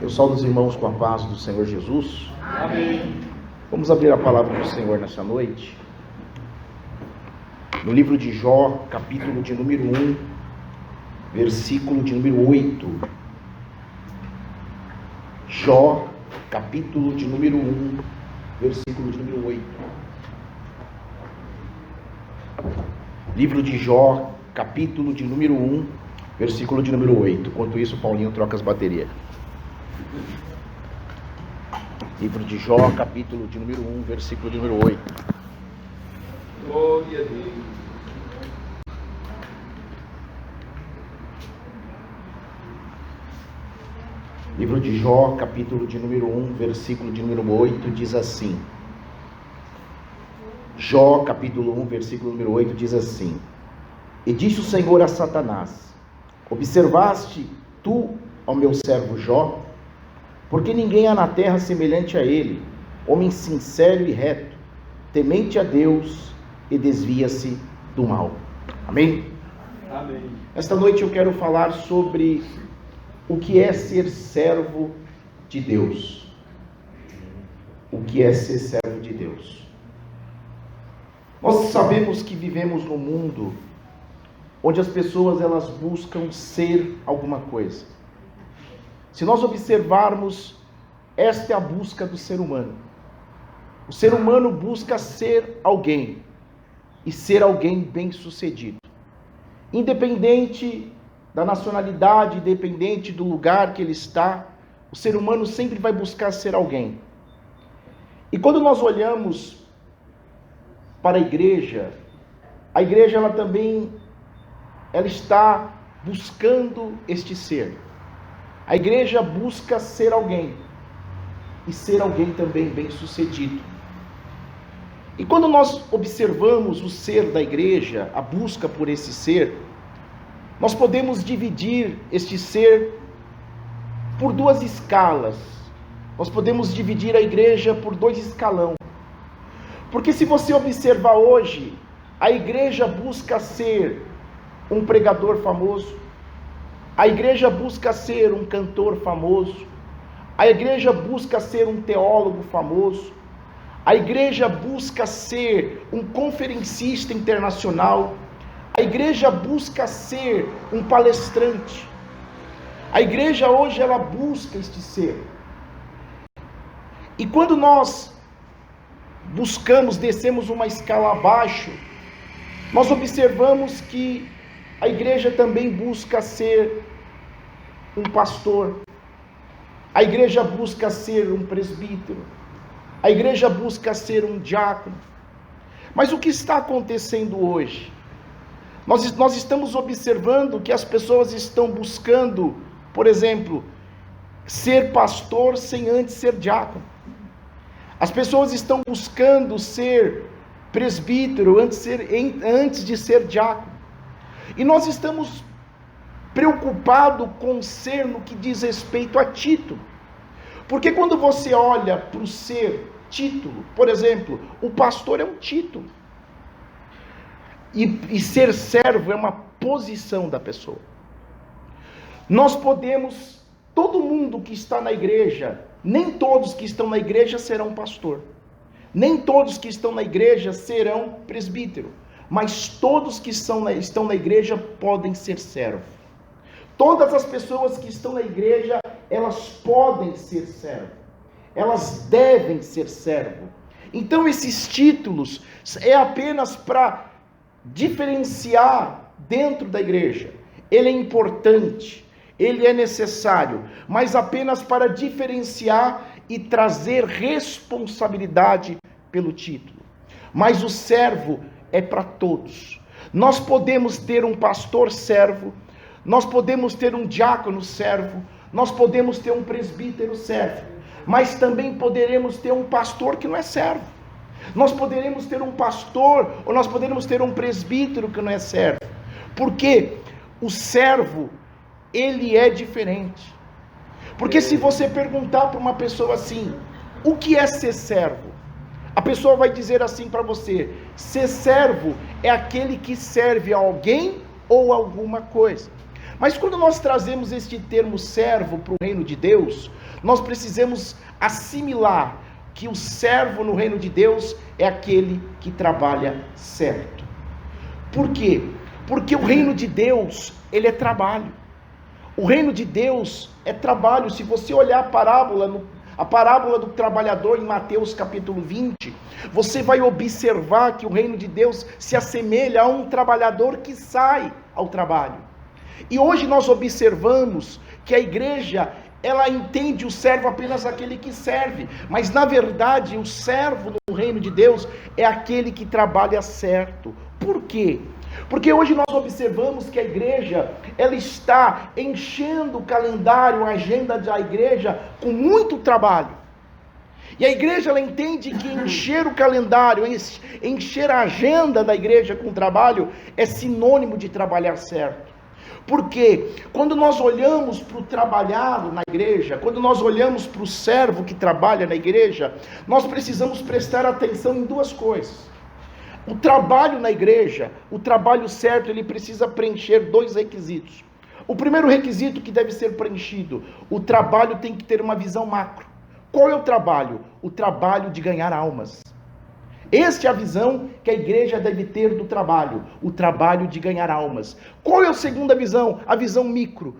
Eu saúdo os irmãos com a paz do Senhor Jesus. Amém. Vamos abrir a palavra do Senhor nessa noite. No livro de Jó, capítulo de número 1, versículo de número 8. Jó, capítulo de número 1, versículo de número 8. Livro de Jó, capítulo de número 1, versículo de número 8. Enquanto isso, Paulinho troca as baterias. Livro de Jó, capítulo de número 1, versículo de número 8. Glória a Deus. Livro de Jó, capítulo de número 1, versículo de número 8, diz assim. Jó, capítulo 1, versículo número 8, diz assim: E disse o Senhor a Satanás: Observaste tu ao meu servo Jó? Porque ninguém há na terra semelhante a ele, homem sincero e reto, temente a Deus e desvia-se do mal. Amém? Amém. Esta noite eu quero falar sobre o que é ser servo de Deus. O que é ser servo de Deus? Nós sabemos que vivemos num mundo onde as pessoas elas buscam ser alguma coisa. Se nós observarmos, esta é a busca do ser humano. O ser humano busca ser alguém e ser alguém bem-sucedido. Independente da nacionalidade, independente do lugar que ele está, o ser humano sempre vai buscar ser alguém. E quando nós olhamos para a igreja ela também está buscando este ser. A igreja busca ser alguém e ser alguém também bem-sucedido. E quando nós observamos o ser da igreja, a busca por esse ser, nós podemos dividir este ser por duas escalas. Nós podemos dividir a igreja por dois escalões. Porque se você observar hoje, a igreja busca ser um pregador famoso, a igreja busca ser um cantor famoso, a igreja busca ser um teólogo famoso, a igreja busca ser um conferencista internacional, a igreja busca ser um palestrante. A igreja hoje ela busca este ser. E quando nós buscamos, descemos uma escala abaixo, nós observamos que a igreja também busca ser um pastor, a igreja busca ser um presbítero, a igreja busca ser um diácono. Mas o que está acontecendo hoje? Nós estamos observando que as pessoas estão buscando, por exemplo, ser pastor sem antes ser diácono. As pessoas estão buscando ser presbítero antes de ser diácono. E nós estamos preocupados com ser no que diz respeito a título. Porque quando você olha para o ser título, por exemplo, o pastor é um título. E ser servo é uma posição da pessoa. Nós podemos, todo mundo que está na igreja, nem todos que estão na igreja serão pastor. Nem todos que estão na igreja serão presbítero. Mas todos que estão na igreja podem ser servo. Todas as pessoas que estão na igreja, elas podem ser servo. Elas devem ser servo. Então esses títulos é apenas para diferenciar dentro da igreja. Ele é importante, ele é necessário, mas apenas para diferenciar e trazer responsabilidade pelo título. Mas o servo é para todos. Nós podemos ter um pastor servo, nós podemos ter um diácono servo, nós podemos ter um presbítero servo, mas também poderemos ter um pastor que não é servo. Nós poderemos ter um pastor, ou nós poderemos ter um presbítero que não é servo. Porque o servo, ele é diferente. Porque se você perguntar para uma pessoa assim, o que é ser servo? A pessoa vai dizer assim para você: ser servo é aquele que serve a alguém ou alguma coisa. Mas quando nós trazemos este termo servo para o reino de Deus, nós precisamos assimilar que o servo no reino de Deus é aquele que trabalha certo. Por quê? Porque o reino de Deus, ele é trabalho. O reino de Deus é trabalho. Se você olhar a parábola do trabalhador em Mateus capítulo 20, você vai observar que o reino de Deus se assemelha a um trabalhador que sai ao trabalho. E hoje nós observamos que a igreja, ela entende o servo apenas aquele que serve, mas na verdade o servo no reino de Deus é aquele que trabalha certo. Por quê? Porque hoje nós observamos que a igreja, ela está enchendo o calendário, a agenda da igreja com muito trabalho. E a igreja, ela entende que encher o calendário, encher a agenda da igreja com trabalho é sinônimo de trabalhar certo. Porque quando nós olhamos para o trabalhado na igreja, quando nós olhamos para o servo que trabalha na igreja, nós precisamos prestar atenção em duas coisas. O trabalho na igreja, o trabalho certo, ele precisa preencher dois requisitos. O primeiro requisito que deve ser preenchido: o trabalho tem que ter uma visão macro. Qual é o trabalho? O trabalho de ganhar almas. Esta é a visão que a igreja deve ter do trabalho, o trabalho de ganhar almas. Qual é a segunda visão? A visão micro.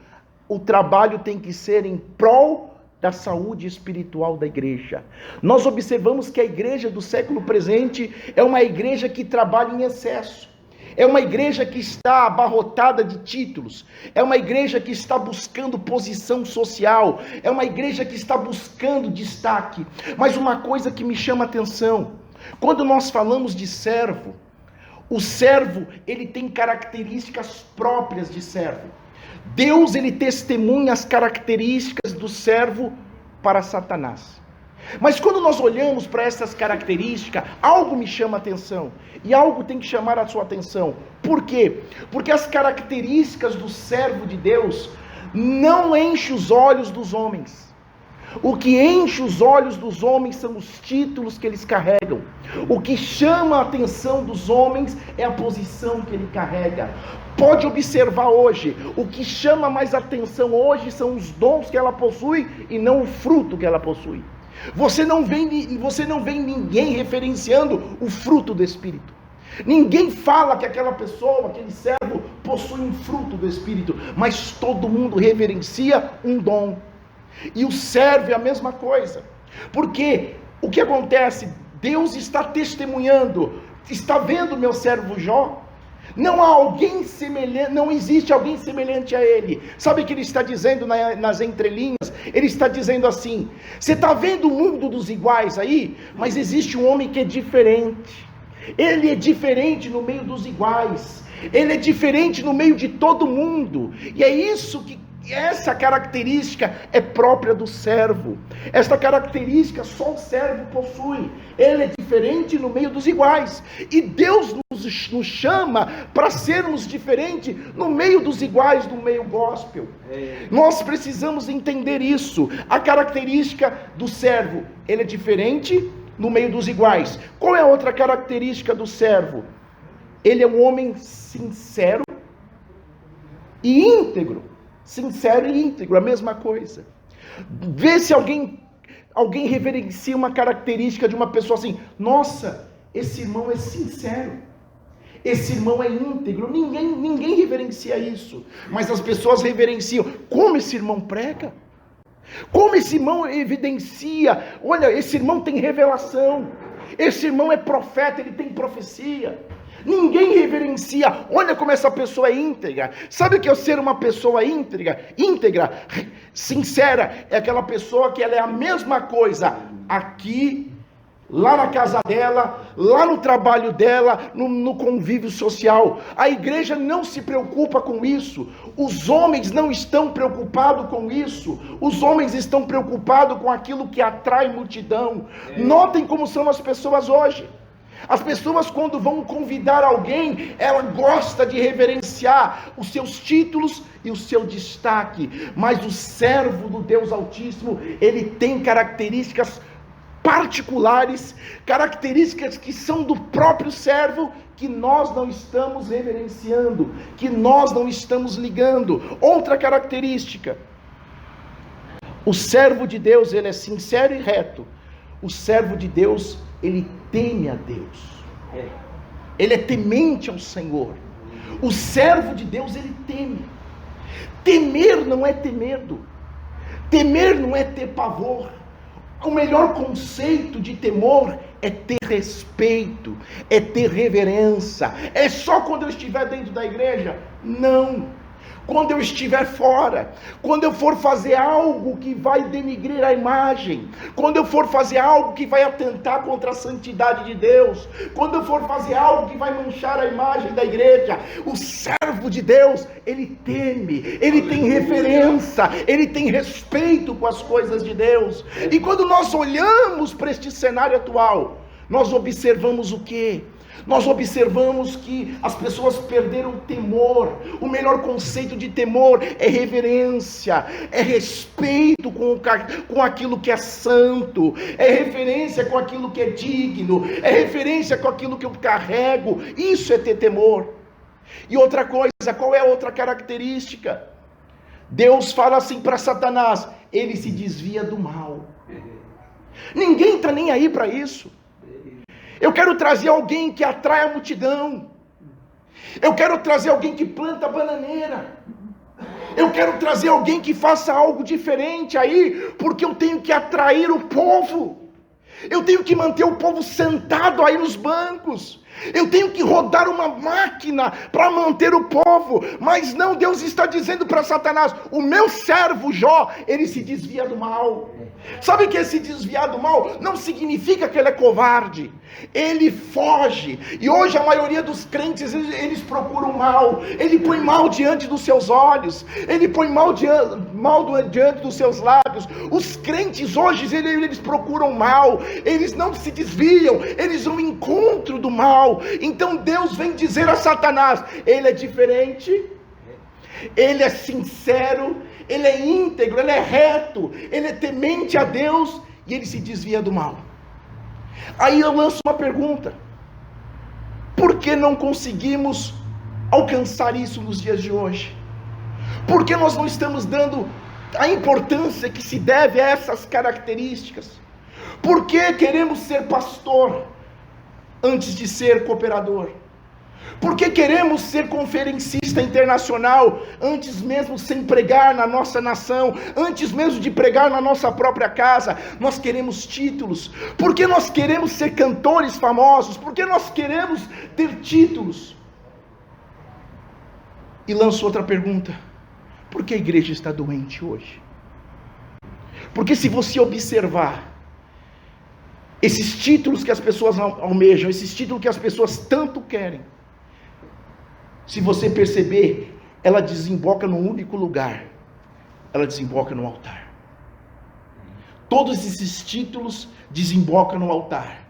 O trabalho tem que ser em prol da saúde espiritual da igreja. Nós observamos que a igreja do século presente é uma igreja que trabalha em excesso. É uma igreja que está abarrotada de títulos. É uma igreja que está buscando posição social. É uma igreja que está buscando destaque. Mas uma coisa que me chama a atenção: quando nós falamos de servo, o servo, ele tem características próprias de servo. Deus, ele testemunha as características do servo para Satanás. Mas quando nós olhamos para essas características, algo me chama a atenção. E algo tem que chamar a sua atenção. Por quê? Porque as características do servo de Deus não enchem os olhos dos homens. O que enche os olhos dos homens são os títulos que eles carregam. O que chama a atenção dos homens é a posição que ele carrega. Pode observar hoje, o que chama mais atenção hoje são os dons que ela possui e não o fruto que ela possui. Você não vê ninguém referenciando o fruto do Espírito. Ninguém fala que aquela pessoa, aquele servo, possui um fruto do Espírito, mas todo mundo reverencia um dom. E o servo é a mesma coisa. Porque o que acontece? Deus está testemunhando. Está vendo meu servo Jó? Não há alguém semelhante, não existe alguém semelhante a ele. Sabe o que ele está dizendo nas entrelinhas? Ele está dizendo assim: você está vendo o mundo dos iguais aí? Mas existe um homem que é diferente. Ele é diferente no meio dos iguais. Ele é diferente no meio de todo mundo. E é isso que essa característica é própria do servo. Esta característica só o servo possui. Ele é diferente no meio dos iguais. E Deus nos chama para sermos diferentes no meio dos iguais, no meio gospel. Nós precisamos entender isso. A característica do servo, ele é diferente no meio dos iguais. Qual é a outra característica do servo? Ele é um homem sincero e íntegro. Sincero e íntegro, a mesma coisa. Vê se alguém reverencia uma característica de uma pessoa assim: nossa, esse irmão é sincero, esse irmão é íntegro. Ninguém reverencia isso, mas as pessoas reverenciam. Como esse irmão prega, como esse irmão evidencia, olha, esse irmão tem revelação, esse irmão é profeta, ele tem profecia. Ninguém reverencia. Olha como essa pessoa é íntegra. Sabe o que é ser uma pessoa íntegra, sincera? É aquela pessoa que ela é a mesma coisa aqui, lá na casa dela, lá no trabalho dela, no convívio social. A igreja não se preocupa com isso. Os homens não estão preocupados com isso. Os homens estão preocupados com aquilo que atrai multidão. Notem como são as pessoas hoje. As pessoas, quando vão convidar alguém, ela gosta de reverenciar os seus títulos e o seu destaque. Mas o servo do Deus Altíssimo, ele tem características particulares, características que são do próprio servo, que nós não estamos reverenciando, que nós não estamos ligando. Outra característica: o servo de Deus, ele é sincero e reto. O servo de Deus, ele teme a Deus. Ele é temente ao Senhor. O servo de Deus, ele teme. Temer não é ter medo. Temer não é ter pavor. O melhor conceito de temor é ter respeito, é ter reverência. É só quando eu estiver dentro da igreja? Não. Quando eu estiver fora, quando eu for fazer algo que vai denigrir a imagem, quando eu for fazer algo que vai atentar contra a santidade de Deus, quando eu for fazer algo que vai manchar a imagem da igreja, o servo de Deus, ele teme, ele tem reverência, ele tem respeito com as coisas de Deus. E quando nós olhamos para este cenário atual, nós observamos o quê? Nós observamos que as pessoas perderam o temor. O melhor conceito de temor é reverência, é respeito com aquilo que é santo, é referência com aquilo que é digno, é referência com aquilo que eu carrego. Isso é ter temor. E outra coisa, qual é a outra característica? Deus fala assim para Satanás: ele se desvia do mal. Ninguém está nem aí para isso. Eu quero trazer alguém que atrai a multidão. Eu quero trazer alguém que planta bananeira. Eu quero trazer alguém que faça algo diferente aí, porque eu tenho que atrair o povo. Eu tenho que manter o povo sentado aí nos bancos. Eu tenho que rodar uma máquina para manter o povo. Mas não, Deus está dizendo para Satanás: o meu servo Jó, ele se desvia do mal. Sabe que esse desviar do mal não significa que ele é covarde. Ele foge. E hoje a maioria dos crentes, eles procuram mal. Ele põe mal diante dos seus olhos. Ele põe mal diante dos seus lábios. Os crentes hoje, eles procuram mal. Eles não se desviam. Eles vão ao encontro do mal. Então Deus vem dizer a Satanás: ele é diferente, ele é sincero, ele é íntegro, ele é reto, ele é temente a Deus, e ele se desvia do mal. Aí eu lanço uma pergunta: por que não conseguimos alcançar isso nos dias de hoje? Por que nós não estamos dando a importância que se deve a essas características? Por que queremos ser pastor antes de ser cooperador? Porque queremos ser conferencista internacional antes mesmo sem pregar na nossa nação, antes mesmo de pregar na nossa própria casa. Nós queremos títulos. Porque nós queremos ser cantores famosos. Porque nós queremos ter títulos. E lanço outra pergunta: por que a igreja está doente hoje? Porque se você observar esses títulos que as pessoas almejam, esses títulos que as pessoas tanto querem, se você perceber, ela desemboca num único lugar: ela desemboca no altar. Todos esses títulos desembocam no altar,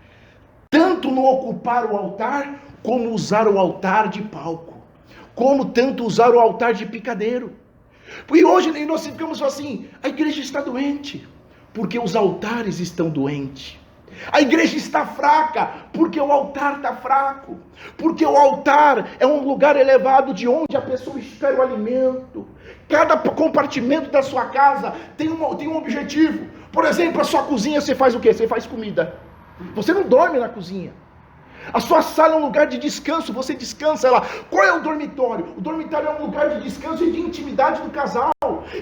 tanto no ocupar o altar, como usar o altar de palco, como tanto usar o altar de picadeiro. E hoje nós ficamos assim: a igreja está doente, porque os altares estão doentes. A igreja está fraca, porque o altar está fraco. Porque o altar é um lugar elevado de onde a pessoa espera o alimento. Cada compartimento da sua casa tem um objetivo. Por exemplo, a sua cozinha, você faz o quê? Você faz comida. Você não dorme na cozinha. A sua sala é um lugar de descanso, você descansa lá. Qual é o dormitório? O dormitório é um lugar de descanso e de intimidade do casal.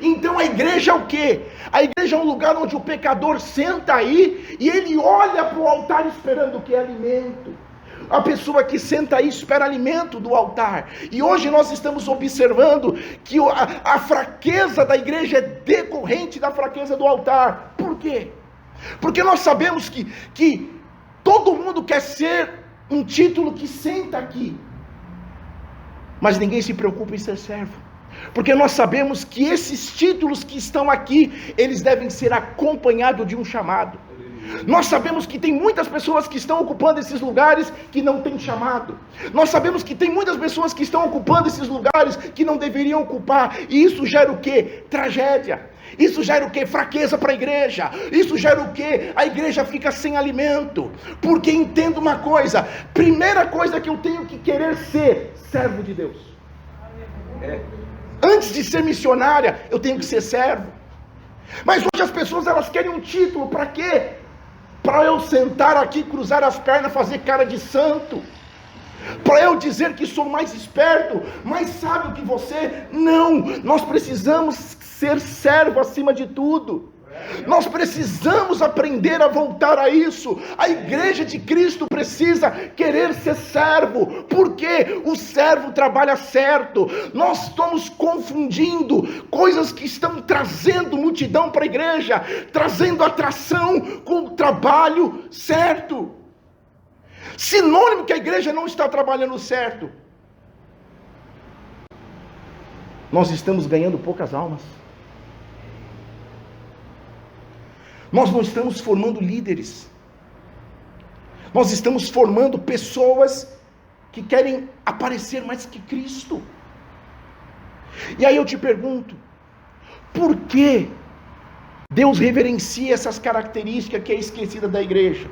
Então a igreja é o quê? A igreja é um lugar onde o pecador senta aí e ele olha para o altar esperando o que? Alimento. A pessoa que senta aí espera alimento do altar. E hoje nós estamos observando que a fraqueza da igreja é decorrente da fraqueza do altar. Por quê? Porque nós sabemos que todo mundo quer ser um título que senta aqui, mas ninguém se preocupa em ser servo, porque nós sabemos que esses títulos que estão aqui, eles devem ser acompanhados de um chamado. Nós sabemos que tem muitas pessoas que estão ocupando esses lugares que não têm chamado. Nós sabemos que tem muitas pessoas que estão ocupando esses lugares que não deveriam ocupar. E isso gera o quê? Tragédia. Isso gera o quê? Fraqueza para a igreja. Isso gera o quê? A igreja fica sem alimento. Porque entenda uma coisa. Primeira coisa que eu tenho que querer ser servo de Deus. Antes de ser missionária, eu tenho que ser servo. Mas hoje as pessoas, elas querem um título. Para quê? Para eu sentar aqui, cruzar as pernas, fazer cara de santo. Para eu dizer que sou mais esperto, mais sábio que você. Não, nós precisamos ser servo acima de tudo. Nós precisamos aprender a voltar a isso. A igreja de Cristo precisa querer ser servo, porque o servo trabalha certo. Nós estamos confundindo coisas que estão trazendo multidão para a igreja, trazendo atração com o trabalho certo. Sinônimo que a igreja não está trabalhando certo. Nós estamos ganhando poucas almas. Nós não estamos formando líderes. Nós estamos formando pessoas que querem aparecer mais que Cristo. E aí eu te pergunto, por que Deus reverencia essas características que é esquecida da igreja?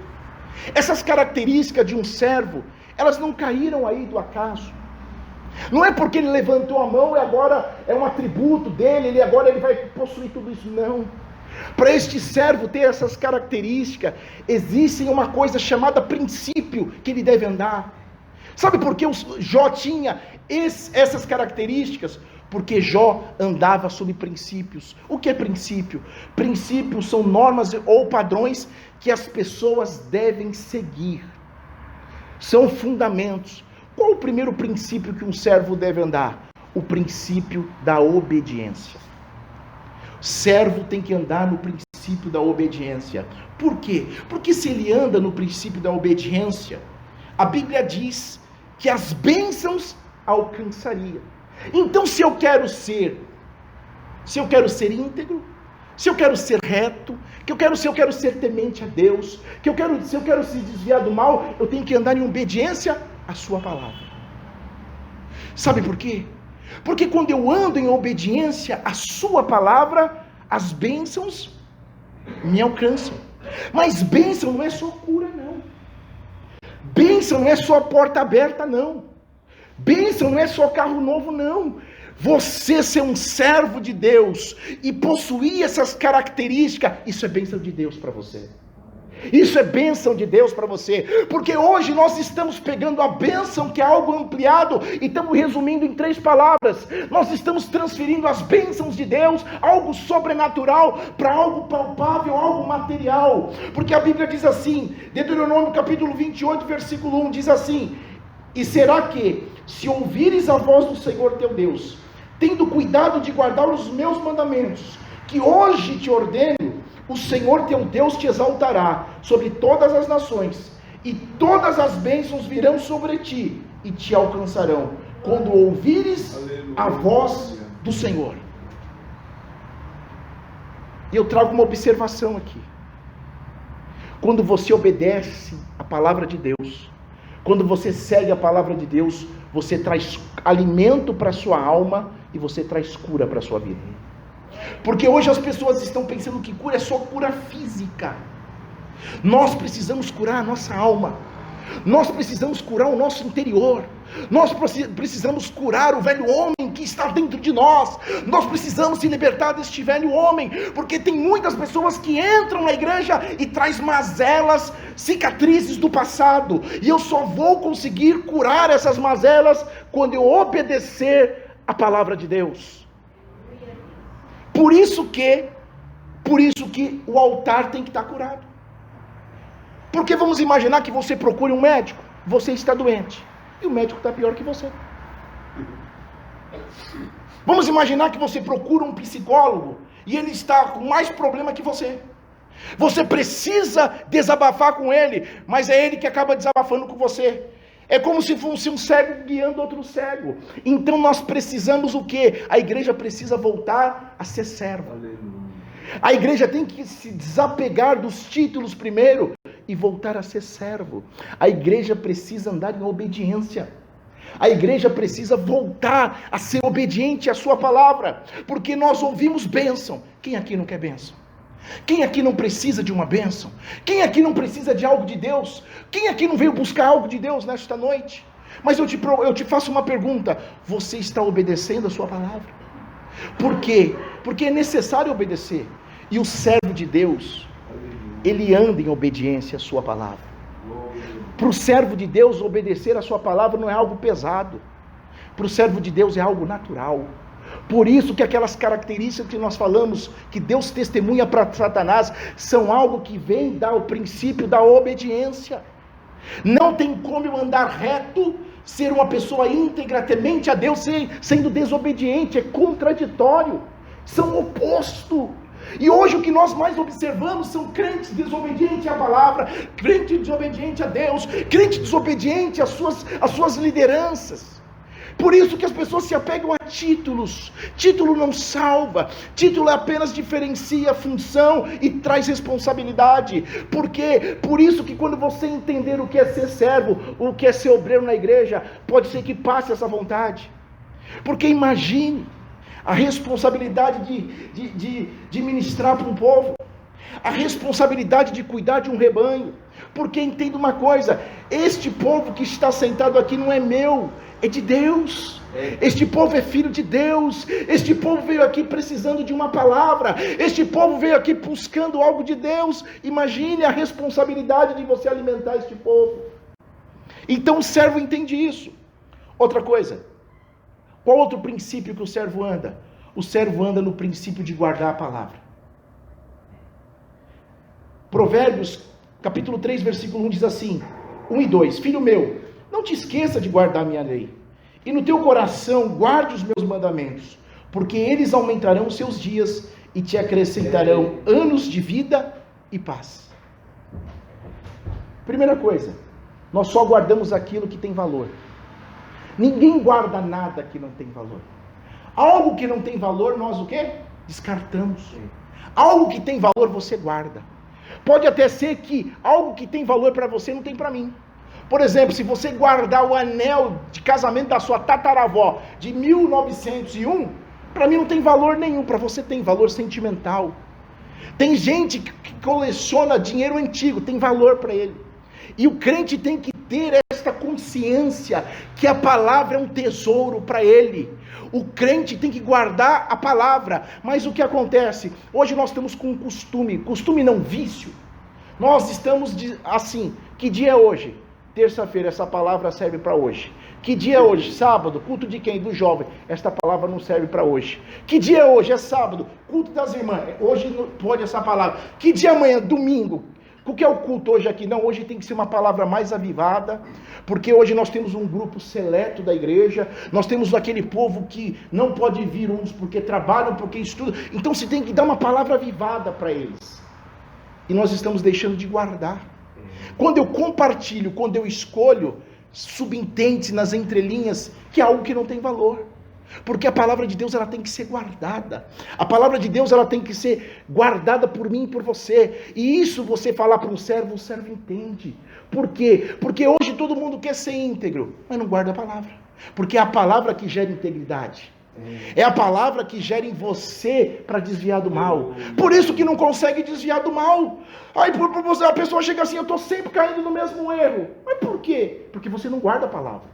Essas características de um servo, elas não caíram aí do acaso. Não é porque ele levantou a mão e agora é um atributo dele, agora ele vai possuir tudo isso, não. Para este servo ter essas características, existe uma coisa chamada princípio que ele deve andar. Sabe por que Jó tinha essas características? Porque Jó andava sob princípios. O que é princípio? Princípios são normas ou padrões que as pessoas devem seguir. São fundamentos. Qual o primeiro princípio que um servo deve andar? O princípio da obediência. O servo tem que andar no princípio da obediência. Por quê? Porque se ele anda no princípio da obediência, a Bíblia diz que as bênçãos alcançaria. Então, se eu quero ser íntegro, se eu quero ser reto, se eu quero ser temente a Deus, se eu quero se desviar do mal, eu tenho que andar em obediência à sua palavra. Sabe por quê? Porque quando eu ando em obediência à sua palavra, as bênçãos me alcançam. Mas bênção não é só cura, não. Bênção não é só porta aberta, não. Bênção não é só carro novo, não. Você ser um servo de Deus e possuir essas características, isso é bênção de Deus para você. Isso é bênção de Deus para você. Porque hoje nós estamos pegando a bênção, que é algo ampliado, e estamos resumindo em 3 palavras. Nós estamos transferindo as bênçãos de Deus, algo sobrenatural, para algo palpável, algo material. Porque a Bíblia diz assim, Deuteronômio capítulo 28, versículo 1, diz assim: e será que, se ouvires a voz do Senhor teu Deus, tendo cuidado de guardar os meus mandamentos, que hoje te ordeno, o Senhor teu Deus te exaltará sobre todas as nações, e todas as bênçãos virão sobre ti, e te alcançarão, quando ouvires a voz do Senhor. E eu trago uma observação aqui. Quando você obedece a palavra de Deus, quando você segue a palavra de Deus, você traz alimento para a sua alma e você traz cura para a sua vida. Porque hoje as pessoas estão pensando que cura é só cura física. Nós precisamos curar a nossa alma. Nós precisamos curar o nosso interior. Nós precisamos curar o velho homem que está dentro de nós. Nós precisamos se libertar deste velho homem. Porque tem muitas pessoas que entram na igreja e traz mazelas, cicatrizes do passado. E eu só vou conseguir curar essas mazelas quando eu obedecer a palavra de Deus. Por isso que o altar tem que estar curado. Porque vamos imaginar que você procure um médico, você está doente, e o médico está pior que você. Vamos imaginar que você procura um psicólogo, e ele está com mais problema que você. Você precisa desabafar com ele, mas é ele que acaba desabafando com você. É como se fosse um cego guiando outro cego. Então nós precisamos o quê? A igreja precisa voltar a ser serva. A igreja tem que se desapegar dos títulos primeiro e voltar a ser servo. A igreja precisa andar em obediência. A igreja precisa voltar a ser obediente à sua palavra, porque nós ouvimos bênção. Quem aqui não quer bênção? Quem aqui não precisa de uma bênção? Quem aqui não precisa de algo de Deus? Quem aqui não veio buscar algo de Deus nesta noite? Mas eu te faço uma pergunta: você está obedecendo a sua palavra? Por quê? Porque é necessário obedecer. E o servo de Deus, ele anda em obediência à sua palavra. Para o servo de Deus, obedecer a sua palavra não é algo pesado. Para o servo de Deus é algo natural. Por isso que aquelas características que nós falamos, que Deus testemunha para Satanás, são algo que vem dar o princípio da obediência. Não tem como eu andar reto, ser uma pessoa íntegra, temente a Deus, sendo desobediente. É contraditório, são opostos. E hoje o que nós mais observamos são crentes desobedientes à palavra, crente desobediente a Deus, crente desobediente às suas lideranças. Por isso que as pessoas se apegam a títulos. Título não salva. Título apenas diferencia a função e traz responsabilidade. Por quê? Por isso que quando você entender o que é ser servo, o que é ser obreiro na igreja, pode ser que passe essa vontade. Porque imagine a responsabilidade de ministrar para um povo, a responsabilidade de cuidar de um rebanho. Porque entenda uma coisa: este povo que está sentado aqui não é meu, é de Deus. Este povo é filho de Deus. Este povo veio aqui precisando de uma palavra. Este povo veio aqui buscando algo de Deus. Imagine a responsabilidade de você alimentar este povo. Então o servo entende isso. Outra coisa, qual outro princípio que o servo anda? O servo anda no princípio de guardar a palavra. Provérbios, capítulo 3, versículo 1 diz assim, 1 e 2, filho meu, não te esqueça de guardar a minha lei, e no teu coração guarde os meus mandamentos, porque eles aumentarão os seus dias e te acrescentarão anos de vida e paz. Primeira coisa, nós só guardamos aquilo que tem valor. Ninguém guarda nada que não tem valor. Algo que não tem valor, nós o quê? Descartamos. Algo que tem valor, você guarda. Pode até ser que algo que tem valor para você não tem para mim. Por exemplo, se você guardar o anel de casamento da sua tataravó de 1901, para mim não tem valor nenhum, para você tem valor sentimental. Tem gente que coleciona dinheiro antigo, tem valor para ele. E o crente tem que ter esta consciência que a palavra é um tesouro para ele. O crente tem que guardar a palavra. Mas o que acontece? Hoje nós estamos com um costume não vício. Nós estamos assim, que dia é hoje? Terça-feira, essa palavra serve para hoje. Que dia é hoje? Sábado, culto de quem? Do jovem. Esta palavra não serve para hoje. Que dia é hoje? É sábado, culto das irmãs. Hoje não pode essa palavra. Que dia é amanhã? Domingo. O que é o culto hoje aqui? Não, hoje tem que ser uma palavra mais avivada, porque hoje nós temos um grupo seleto da igreja, nós temos aquele povo que não pode vir uns porque trabalham, porque estudam, então se tem que dar uma palavra avivada para eles, e nós estamos deixando de guardar. Quando eu compartilho, quando eu escolho, subentende nas entrelinhas que é algo que não tem valor. Porque a palavra de Deus ela tem que ser guardada. A palavra de Deus ela tem que ser guardada por mim e por você. E isso você falar para um servo, o servo entende. Por quê? Porque hoje todo mundo quer ser íntegro, mas não guarda a palavra. Porque é a palavra que gera integridade. É a palavra que gera em você para desviar do mal. Por isso que não consegue desviar do mal. Aí a pessoa chega assim, eu estou sempre caindo no mesmo erro. Mas por quê? Porque você não guarda a palavra.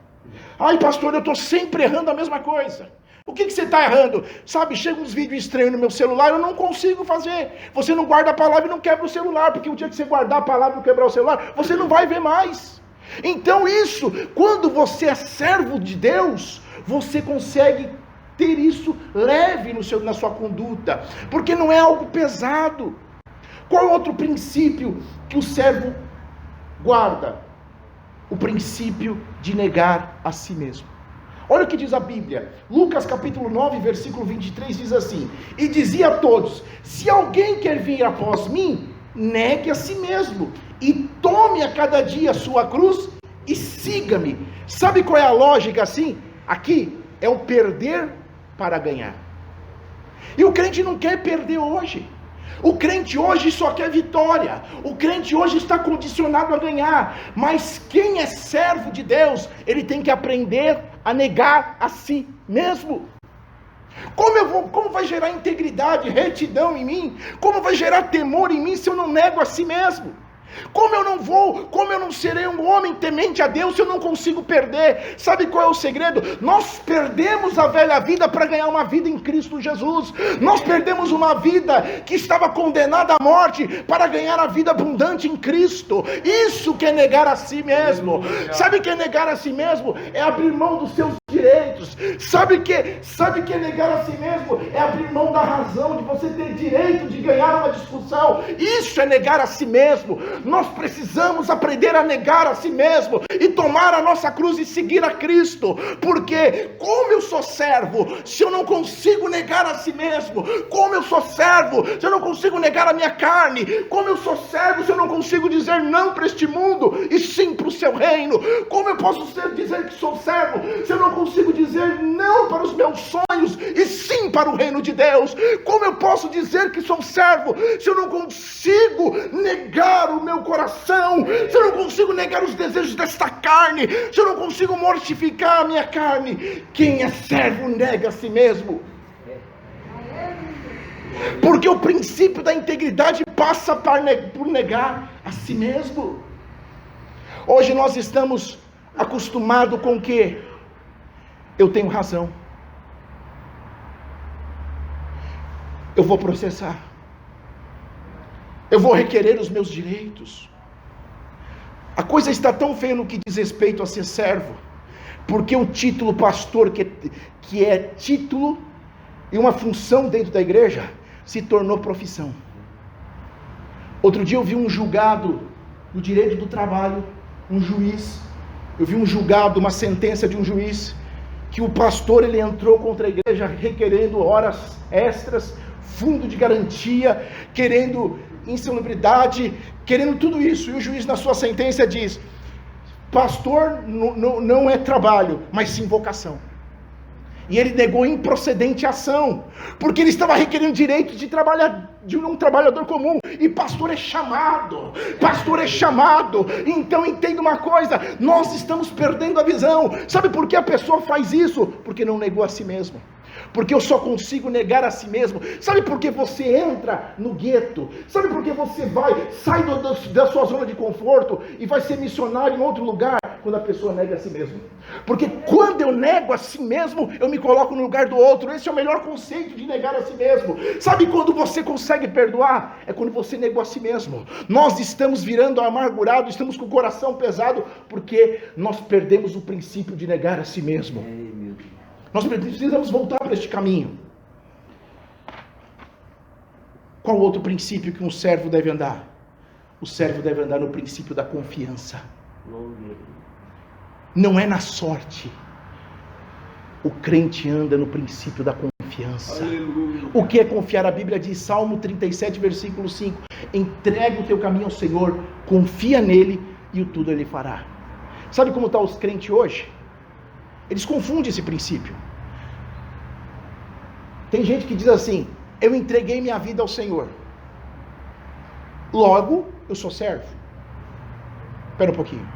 Ai pastor, eu estou sempre errando a mesma coisa. O que você está errando? Sabe, chega uns vídeos estranhos no meu celular, eu não consigo fazer. Você não guarda a palavra e não quebra o celular, porque o dia que você guardar a palavra e não quebrar o celular, você não vai ver mais. Então isso, quando você é servo de Deus, você consegue ter isso leve na sua conduta, porque não é algo pesado. Qual é outro princípio que o servo guarda? O princípio de negar a si mesmo. Olha o que diz a Bíblia, Lucas capítulo 9, versículo 23 diz assim, e dizia a todos, se alguém quer vir após mim, negue a si mesmo, e tome a cada dia a sua cruz, e siga-me. Sabe qual é a lógica assim? Aqui é o perder para ganhar. E o crente não quer perder hoje. O crente hoje só quer vitória. O crente hoje está condicionado a ganhar. Mas quem é servo de Deus, ele tem que aprender a negar a si mesmo. Como vai gerar integridade, retidão em mim? Como vai gerar temor em mim se eu não nego a si mesmo? Como eu não serei um homem temente a Deus se eu não consigo perder? Sabe qual é o segredo? Nós perdemos a velha vida para ganhar uma vida em Cristo Jesus. Nós perdemos uma vida que estava condenada à morte para ganhar a vida abundante em Cristo. Isso que é negar a si mesmo. Sabe o que é negar a si mesmo? É abrir mão dos seus direitos. Sabe o que é negar a si mesmo? É abrir mão da razão, de você ter direito de ganhar uma discussão. Isso é negar a si mesmo. Nós precisamos aprender a negar a si mesmo e tomar a nossa cruz e seguir a Cristo, porque como eu sou servo, se eu não consigo negar a si mesmo? Como eu sou servo, se eu não consigo negar a minha carne? Como eu sou servo, se eu não consigo dizer não para este mundo e sim para o seu reino? Como eu posso dizer que sou servo, se eu não consigo dizer não para os meus sonhos e sim para o reino de Deus? Como eu posso dizer que sou servo, se eu não consigo negar o meu coração, se eu não consigo negar os desejos desta carne, se eu não consigo mortificar a minha carne? Quem é servo nega a si mesmo. Porque o princípio da integridade passa por negar a si mesmo. Hoje nós estamos acostumados com o que? Eu tenho razão. Eu vou processar. Eu vou requerer os meus direitos. A coisa está tão feia no que diz respeito a ser servo, porque o título pastor, que é título e uma função dentro da igreja, se tornou profissão. Outro dia eu vi um julgado no direito do trabalho, um juiz, eu vi um julgado, uma sentença de um juiz, que o pastor ele entrou contra a igreja requerendo horas extras, fundo de garantia, querendo insalubridade, querendo tudo isso. E o juiz na sua sentença diz: pastor não é trabalho, mas sim vocação. E ele negou improcedente a ação, porque ele estava requerendo direito de trabalhar, de um trabalhador comum. E pastor é chamado. Então entenda uma coisa: nós estamos perdendo a visão. Sabe por que a pessoa faz isso? Porque não negou a si mesmo. Porque eu só consigo negar a si mesmo. Sabe por que você entra no gueto? Sabe por que você sai da sua zona de conforto e vai ser missionário em outro lugar? Quando a pessoa nega a si mesmo. Porque quando eu nego a si mesmo, eu me coloco no lugar do outro. Esse é o melhor conceito de negar a si mesmo. Sabe quando você consegue perdoar? É quando você negou a si mesmo. Nós estamos virando amargurados, estamos com o coração pesado, porque nós perdemos o princípio de negar a si mesmo. Nós precisamos voltar para este caminho. Qual outro princípio que um servo deve andar? O servo deve andar no princípio da confiança. Não é na sorte. O crente anda no princípio da confiança. Aleluia. O que é confiar? A Bíblia diz, Salmo 37, versículo 5: entrega o teu caminho ao Senhor, confia nele e o tudo ele fará. Sabe como estão os crentes hoje? Eles confundem esse princípio. Tem gente que diz assim: eu entreguei minha vida ao Senhor, logo eu sou servo. Espera um pouquinho.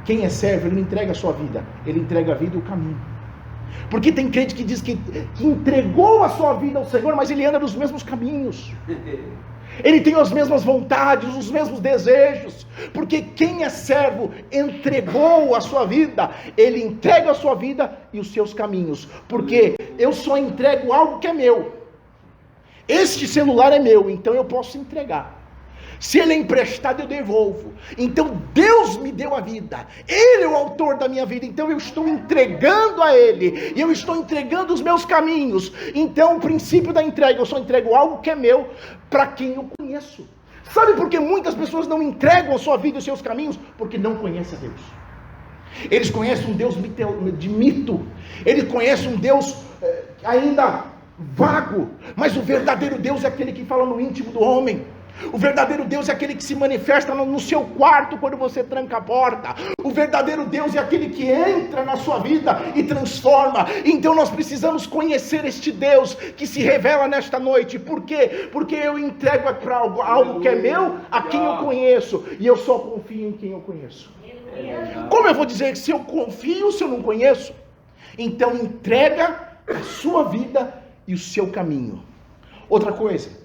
Quem é servo, ele não entrega a sua vida, ele entrega a vida e o caminho. Porque tem crente que diz que entregou a sua vida ao Senhor, mas ele anda nos mesmos caminhos. Ele tem as mesmas vontades, os mesmos desejos. Porque quem é servo entregou a sua vida, ele entrega a sua vida e os seus caminhos. Porque eu só entrego algo que é meu. Este celular é meu, então eu posso entregar. Se ele é emprestado, eu devolvo. Então Deus me deu a vida, Ele é o autor da minha vida, então eu estou entregando a Ele, e eu estou entregando os meus caminhos. Então o princípio da entrega: eu só entrego algo que é meu para quem eu conheço. Sabe por que muitas pessoas não entregam a sua vida e os seus caminhos? Porque não conhecem a Deus. Eles conhecem um Deus de mito, eles conhecem um Deus ainda vago, mas o verdadeiro Deus é aquele que fala no íntimo do homem. O verdadeiro Deus é aquele que se manifesta no seu quarto quando você tranca a porta. O verdadeiro Deus é aquele que entra na sua vida e transforma. Então nós precisamos conhecer este Deus que se revela nesta noite. Por quê? Porque eu entrego para algo que é meu a quem eu conheço. E eu só confio em quem eu conheço. Como eu vou dizer se eu confio se eu não conheço? Então entrega a sua vida e o seu caminho. Outra coisa.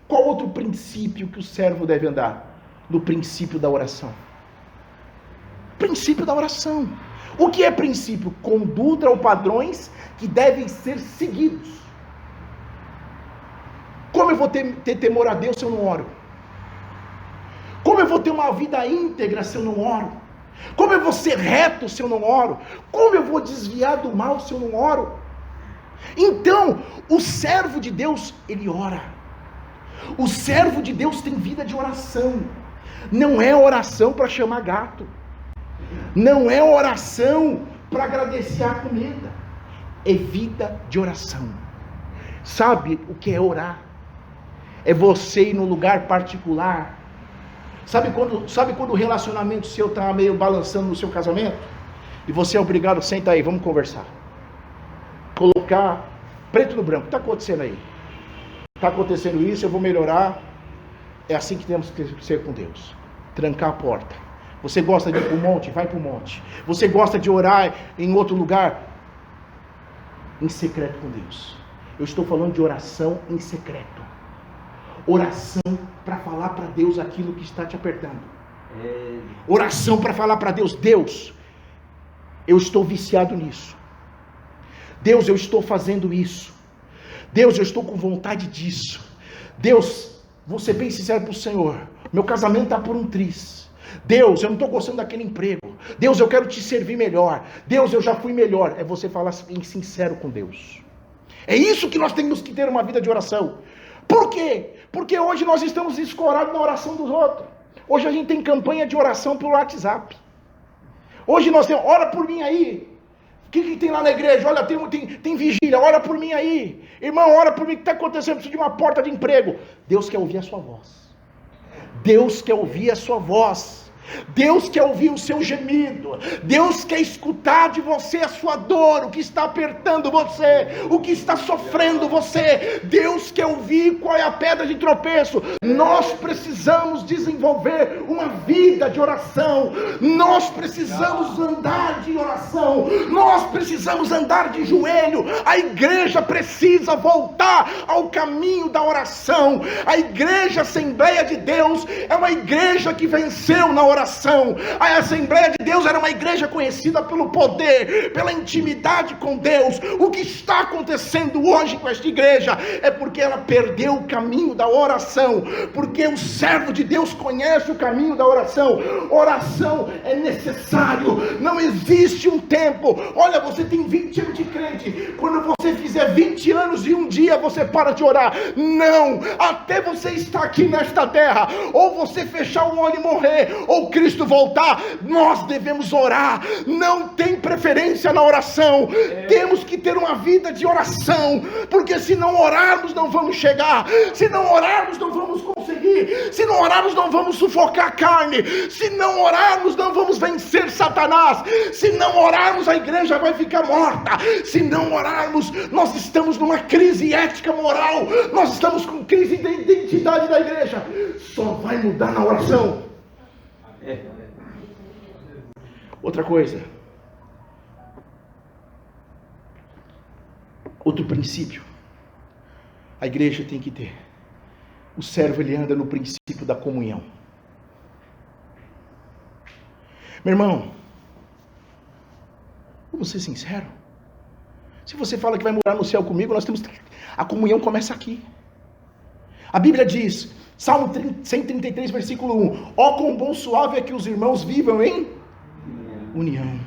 Qual outro princípio que o servo deve andar? No princípio da oração. Princípio da oração. O que é princípio? Conduta ou padrões que devem ser seguidos. Como eu vou ter temor a Deus se eu não oro? Como eu vou ter uma vida íntegra se eu não oro? Como eu vou ser reto se eu não oro? Como eu vou desviar do mal se eu não oro? Então, o servo de Deus, ele ora. O servo de Deus tem vida de oração. Não é oração para chamar gato. Não é oração para agradecer a comida. É vida de oração. Sabe o que é orar? É você ir no lugar particular. Sabe quando o relacionamento seu está meio balançando no seu casamento? E você é obrigado, senta aí, vamos conversar. Colocar preto no branco. O que está acontecendo aí? Está acontecendo isso, eu vou melhorar. É assim que temos que ser com Deus. Trancar a porta. Você gosta de ir para o monte? Vai para o monte. Você gosta de orar em outro lugar? Em secreto com Deus. Eu estou falando de oração em secreto. Oração para falar para Deus aquilo que está te apertando. Oração para falar para Deus: Deus, eu estou viciado nisso. Deus, eu estou fazendo isso. Deus, eu estou com vontade disso. Deus, vou ser bem sincero para o Senhor, meu casamento está por um triz. Deus, eu não estou gostando daquele emprego. Deus, eu quero te servir melhor. Deus, eu já fui melhor. É você falar em sincero com Deus. É isso que nós temos que ter uma vida de oração. Por quê? Porque hoje nós estamos escorados na oração dos outros. Hoje a gente tem campanha de oração pelo WhatsApp. Hoje nós temos, ora por mim aí. O que tem lá na igreja? Olha, tem vigília, ora por mim aí. Irmão, ora por mim, o que está acontecendo? Preciso de uma porta de emprego. Deus quer ouvir a sua voz. Deus quer ouvir a sua voz. Deus quer ouvir o seu gemido. Deus quer escutar de você a sua dor, o que está apertando você, o que está sofrendo você. Deus quer ouvir qual é a pedra de tropeço. Nós precisamos desenvolver uma vida de oração. Nós precisamos andar de oração. Nós precisamos andar de joelho. A igreja precisa voltar ao caminho da oração. A igreja Assembleia de Deus é uma igreja que venceu na oração. A Assembleia de Deus era uma igreja conhecida pelo poder, pela intimidade com Deus. O que está acontecendo hoje com esta igreja é porque ela perdeu o caminho da oração, porque o servo de Deus conhece o caminho da oração. Oração é necessário. Não existe um tempo. Olha, você tem 20 anos de crente, quando você fizer 20 anos e um dia você para de orar. Não, até você estar aqui nesta terra, ou você fechar o olho e morrer, ou Cristo voltar, nós devemos orar. Não tem preferência na oração. Temos que ter uma vida de oração, porque se não orarmos não vamos chegar, se não orarmos não vamos conseguir, se não orarmos não vamos sufocar a carne, se não orarmos não vamos vencer Satanás, se não orarmos a igreja vai ficar morta, se não orarmos nós estamos numa crise ética moral, nós estamos com crise de identidade da igreja. Só vai mudar na oração. Outra coisa, outro princípio, a igreja tem que ter. O servo, ele anda no princípio da comunhão. Meu irmão, vamos ser sinceros. Se você fala que vai morar no céu comigo, a comunhão começa aqui. A Bíblia diz, Salmo 133, versículo 1, ó quão bom suave é que os irmãos vivam em união.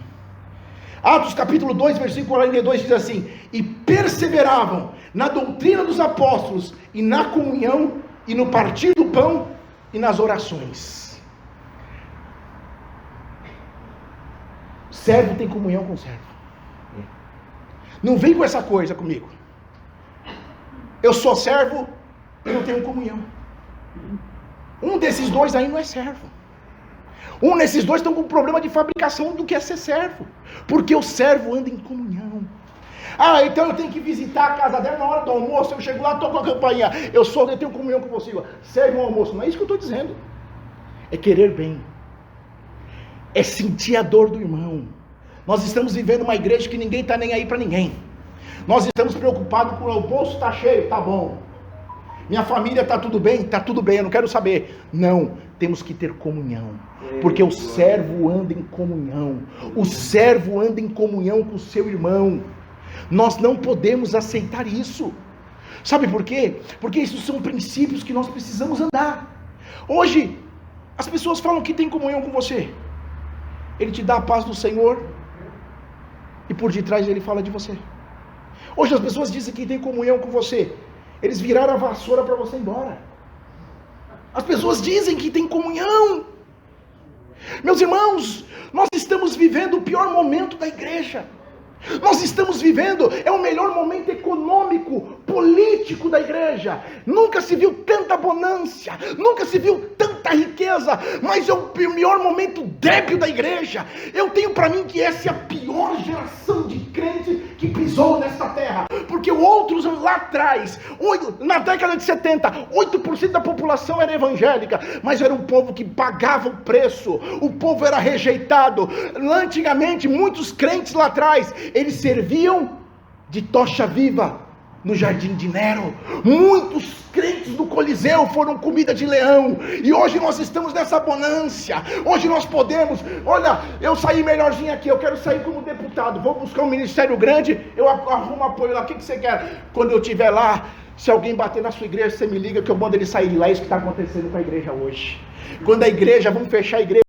Atos capítulo 2, versículo 42 diz assim, e perseveravam na doutrina dos apóstolos, e na comunhão, e no partir do pão, e nas orações. Servo tem comunhão com servo. Não vem com essa coisa comigo. Eu sou servo e não tenho comunhão. Um desses dois aí não é servo. Um desses dois estão com problema de fabricação do que é ser servo. Porque o servo anda em comunhão. Ah, então eu tenho que visitar a casa dela na hora do almoço. Eu chego lá, estou com a campainha. Eu tenho comunhão com você. Serve um almoço. Não é isso que eu estou dizendo. É querer bem. É sentir a dor do irmão. Nós estamos vivendo uma igreja que ninguém está nem aí para ninguém. Nós estamos preocupados com o bolso está cheio, tá bom. Minha família está tudo bem, eu não quero saber. Não, temos que ter comunhão. Porque o servo anda em comunhão. O servo anda em comunhão com o seu irmão. Nós não podemos aceitar isso. Sabe por quê? Porque isso são princípios que nós precisamos andar. Hoje, as pessoas falam que tem comunhão com você. Ele te dá a paz do Senhor. E por detrás ele fala de você. Hoje as pessoas dizem que tem comunhão com você. Eles viraram a vassoura para você ir embora. As pessoas dizem que tem comunhão. Meus irmãos, nós estamos vivendo o pior momento da igreja. Nós estamos vivendo, é o melhor momento econômico, político da igreja. Nunca se viu tanta bonança, nunca se viu tanta riqueza, mas é o pior momento débil da igreja. Eu tenho para mim que essa é a pior geração de crentes que pisou nesta terra. Porque outros lá atrás, na década de 70, 8% da população era evangélica, mas era um povo que pagava o preço, o povo era rejeitado. Antigamente, muitos crentes lá atrás, eles serviam de tocha viva no jardim de Nero. Muitos crentes do Coliseu foram comida de leão. E hoje nós estamos nessa bonança. Hoje nós podemos, olha, eu saí melhorzinho aqui, eu quero sair como deputado, vou buscar um ministério grande, eu arrumo apoio lá. O que você quer? Quando eu estiver lá, se alguém bater na sua igreja, você me liga que eu mando ele sair de lá. É isso que está acontecendo com a igreja hoje. Quando a igreja, vamos fechar a igreja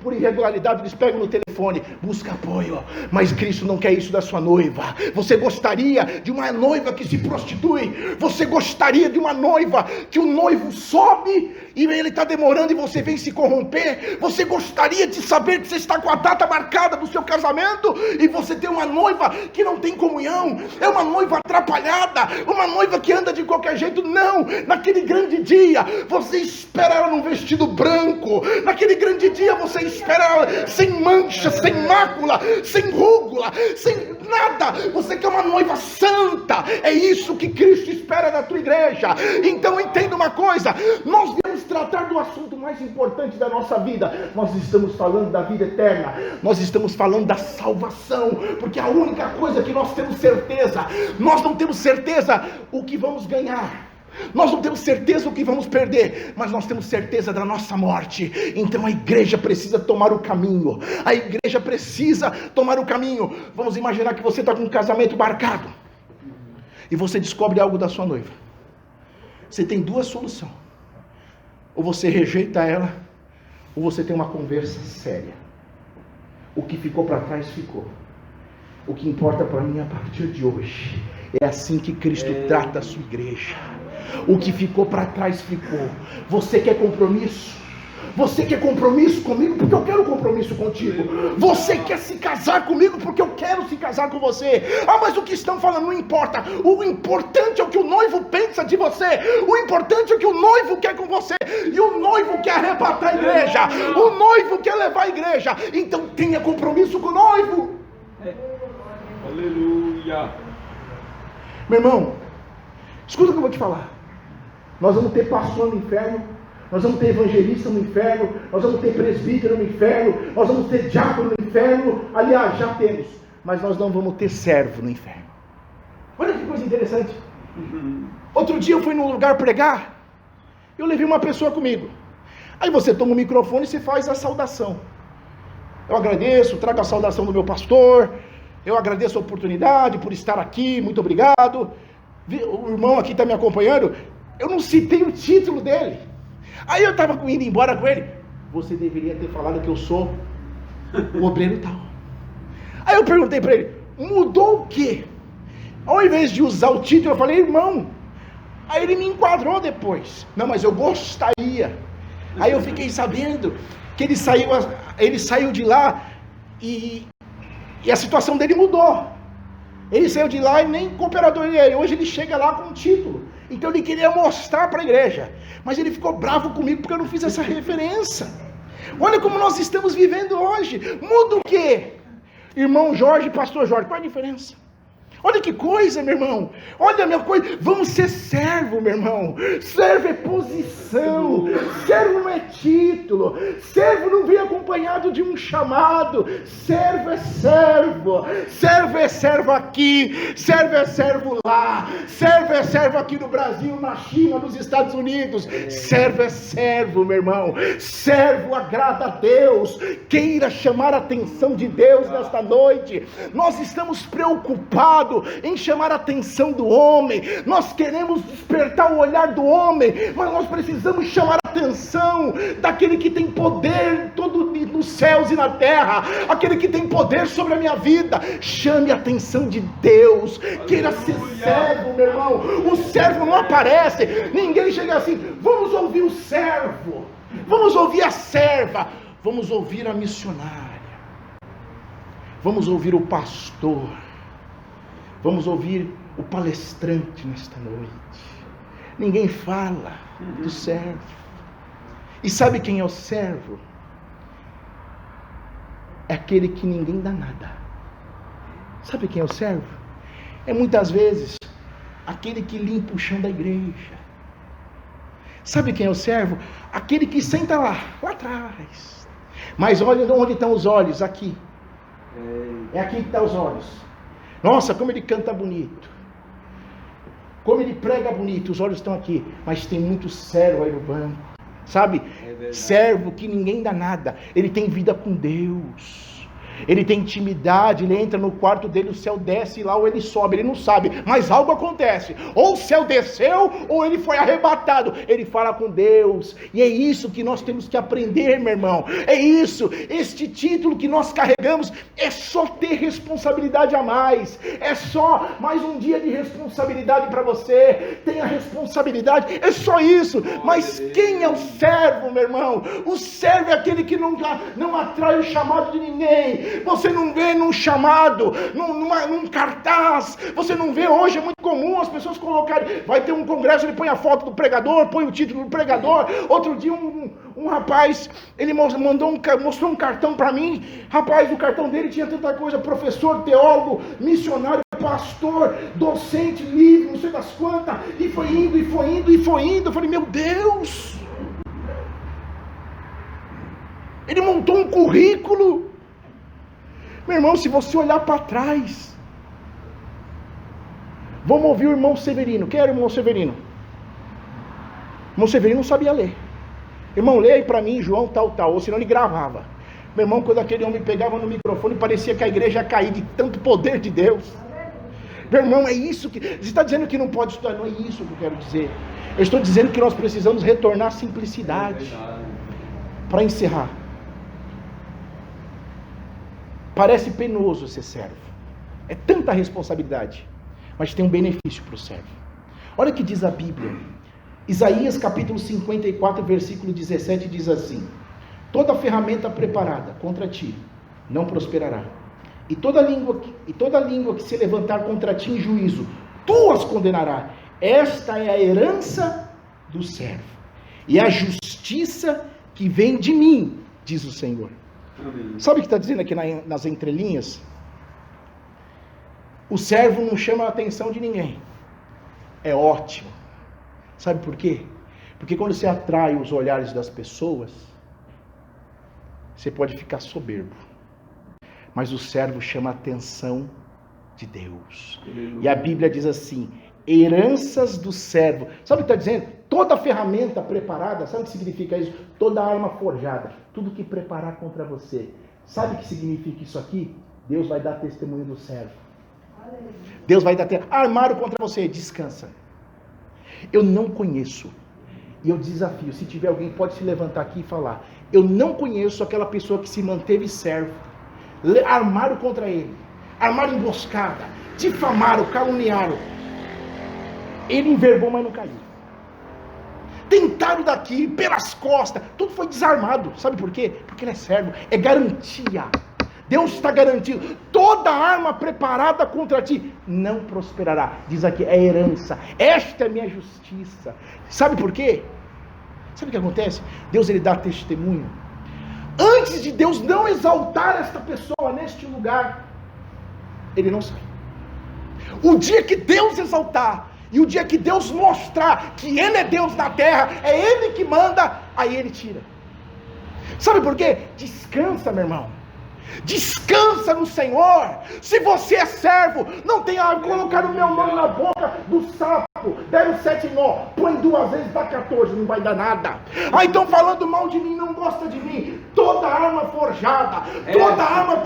por irregularidade, eles pegam no telefone, busca apoio. Mas Cristo não quer isso da sua noiva. Você gostaria de uma noiva que se prostitui? Você gostaria de uma noiva que o noivo sobe e ele está demorando e você vem se corromper? Você gostaria de saber que você está com a data marcada do seu casamento e você tem uma noiva que não tem comunhão? É uma noiva atrapalhada, uma noiva que anda de qualquer jeito? Não, naquele grande dia você espera ela num vestido branco. Naquele grande dia você espera ela sem mancha, sem mácula, sem rúgula, sem nada. Você quer uma noiva santa. É isso que Cristo espera da tua igreja. Então entenda uma coisa, nós viemos tratar do assunto mais importante da nossa vida. Nós estamos falando da vida eterna, nós estamos falando da salvação, porque a única coisa que nós temos certeza, nós não temos certeza o que vamos ganhar, nós não temos certeza o que vamos perder, mas nós temos certeza da nossa morte. Então a igreja precisa tomar o caminho. A igreja precisa tomar o caminho. Vamos imaginar que você está com um casamento marcado e você descobre algo da sua noiva. Você tem duas soluções: ou você rejeita ela, ou você tem uma conversa séria. O que ficou para trás ficou. O que importa para mim a partir de hoje é assim que Cristo trata a sua igreja. O que ficou para trás ficou. Você quer compromisso? Você quer compromisso comigo porque eu quero compromisso contigo. Você quer se casar comigo porque eu quero se casar com você. Ah, mas o que estão falando não importa. O importante é o que o noivo pensa de você. O importante é o que o noivo quer com você. E o noivo quer arrebatar a igreja. O noivo quer levar a igreja. Então tenha compromisso com o noivo. Aleluia. Meu irmão, escuta o que eu vou te falar. Nós vamos ter pastor no inferno, nós vamos ter evangelista no inferno, nós vamos ter presbítero no inferno, nós vamos ter diácono no inferno. Aliás, já temos, mas nós não vamos ter servo no inferno. Olha que coisa interessante. Outro dia eu fui num lugar pregar, eu levei uma pessoa comigo. Aí você toma o microfone e você faz a saudação. Eu agradeço, trago a saudação do meu pastor, eu agradeço a oportunidade por estar aqui, muito obrigado. O irmão aqui está me acompanhando. Eu não citei o título dele. Aí eu estava indo embora com ele. Você deveria ter falado que eu sou o obreiro tal. Aí eu perguntei para ele, mudou o quê? Ao invés de usar o título, eu falei, irmão. Aí ele me enquadrou depois. Não, mas eu gostaria. Aí eu fiquei sabendo que ele saiu de lá e a situação dele mudou. Ele saiu de lá e nem cooperador ele é. Hoje ele chega lá com um título. Então ele queria mostrar para a igreja, mas ele ficou bravo comigo porque eu não fiz essa referência. Olha como nós estamos vivendo hoje. Muda o quê? Irmão Jorge, pastor Jorge, qual a diferença? Olha que coisa, meu irmão. Olha a minha coisa. Vamos ser servo, meu irmão. Servo é posição. Servo não é título. Servo não vem acompanhado de um chamado. Servo é servo. Servo é servo aqui. Servo é servo lá. Servo é servo aqui no Brasil, na China, nos Estados Unidos. Servo é servo, meu irmão. Servo agrada a Deus. Queira chamar a atenção de Deus nesta noite. Nós estamos preocupados em chamar a atenção do homem, nós queremos despertar o olhar do homem, mas nós precisamos chamar a atenção daquele que tem poder todo nos céus e na terra, aquele que tem poder sobre a minha vida. Chame a atenção de Deus, queira ser servo, meu irmão. O servo não aparece, ninguém chega assim, vamos ouvir o servo, vamos ouvir a serva, vamos ouvir a missionária, vamos ouvir o pastor, vamos ouvir o palestrante nesta noite. Ninguém fala do servo. E sabe quem é o servo? É aquele que ninguém dá nada. Sabe quem é o servo? É muitas vezes aquele que limpa o chão da igreja. Sabe quem é o servo? Aquele que senta lá atrás. Mas olha onde estão os olhos, aqui. É aqui que estão os olhos. Nossa, como ele canta bonito, como ele prega bonito, os olhos estão aqui, mas tem muito servo aí no banco, sabe? Servo que ninguém dá nada, ele tem vida com Deus, ele tem intimidade, ele entra no quarto dele, o céu desce lá ou ele sobe, ele não sabe, mas algo acontece, ou o céu desceu ou ele foi arrebatado, ele fala com Deus, e é isso que nós temos que aprender, meu irmão, é isso, este título que nós carregamos, é só ter responsabilidade a mais, é só mais um dia de responsabilidade para você, tenha responsabilidade, é só isso, mas quem é o servo, meu irmão? O servo é aquele que não atrai o chamado de ninguém. Você não vê num chamado, num cartaz, você não vê hoje, é muito comum as pessoas colocarem, vai ter um congresso, ele põe a foto do pregador, põe o título do pregador. Outro dia um rapaz, ele mostrou um cartão para mim, rapaz, o cartão dele tinha tanta coisa, professor, teólogo, missionário, pastor, docente, livre, não sei das quantas, e foi indo, e foi indo, e foi indo. Eu falei, meu Deus, ele montou um currículo. Meu irmão, se você olhar para trás, vamos ouvir o irmão Severino. Quem era o irmão Severino? O irmão Severino não sabia ler. Irmão, lê aí para mim, João, tal, ou senão ele gravava. Meu irmão, quando aquele homem pegava no microfone, parecia que a igreja ia cair de tanto poder de Deus. Meu irmão, é isso que... Você está dizendo que não pode estudar? Não é isso que eu quero dizer. Eu estou dizendo que nós precisamos retornar à simplicidade. Para encerrar. Parece penoso ser servo. É tanta responsabilidade. Mas tem um benefício para o servo. Olha o que diz a Bíblia. Isaías capítulo 54, versículo 17 diz assim: toda ferramenta preparada contra ti não prosperará. E toda língua que se levantar contra ti em juízo, tu as condenarás. Esta é a herança do servo. E a justiça que vem de mim, diz o Senhor. Sabe o que está dizendo aqui nas entrelinhas? O servo não chama a atenção de ninguém. É ótimo. Sabe por quê? Porque quando você atrai os olhares das pessoas, você pode ficar soberbo. Mas o servo chama a atenção de Deus. E a Bíblia diz assim: heranças do servo. Sabe o que está dizendo? Toda ferramenta preparada, sabe o que significa isso? Toda arma forjada, tudo que preparar contra você. Sabe o que significa isso aqui? Deus vai dar testemunho do servo. Deus vai dar armaram contra você, descansa. Eu não conheço, e eu desafio, se tiver alguém pode se levantar aqui e falar, eu não conheço aquela pessoa que se manteve servo. Armaram contra ele, armaram emboscada, difamaram, caluniaram. Ele envergou, mas não caiu. Tentaram daqui, pelas costas, tudo foi desarmado. Sabe por quê? Porque ele é servo, é garantia. Deus está garantindo, toda arma preparada contra ti não prosperará. Diz aqui, é herança, esta é minha justiça. Sabe por quê? Sabe o que acontece? Deus, ele dá testemunho. Antes de Deus não exaltar esta pessoa neste lugar, ele não sai. O dia que Deus exaltar, e o dia que Deus mostrar que ele é Deus na terra, é ele que manda, aí ele tira. Sabe por quê? Descansa, meu irmão. Descansa no Senhor. Se você é servo, não tenha colocar o meu nome na boca do sapo. Deram 7 nó, põe 2 vezes, dá 14, não vai dar nada. Ah, então falando mal de mim, não gosta de mim. Toda arma forjada, toda arma